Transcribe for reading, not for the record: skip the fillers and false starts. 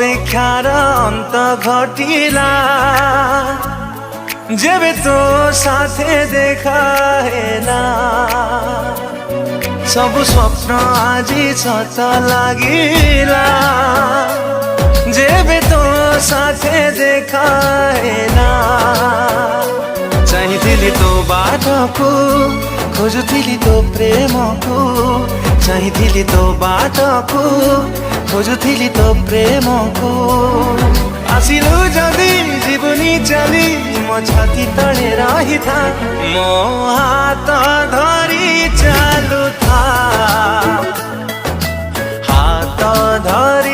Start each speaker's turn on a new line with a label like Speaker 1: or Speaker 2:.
Speaker 1: ଅପେକ୍ଷାର ଅନ୍ତ ଘଟିଲା ଯେବେ ତୋ ସାଥେ ଦେଖା ହେଲା ସବୁ ସ୍ୱପ୍ନ ଆଜି ସତ ଲାଗିଲା ଯେବେ ତୋ ସାଥେ ଦେଖା ହେଲା ଚାହିଁଥିଲି ତୋ ବାଟକୁ खोजुथिली तो प्रेम को चाहिथिली तो बाट को खोजुथिली तो प्रेम को आसिलु जदि जीवनी चली मो छाती तले रही था मो हाथ धरी चालू था हाथ धरी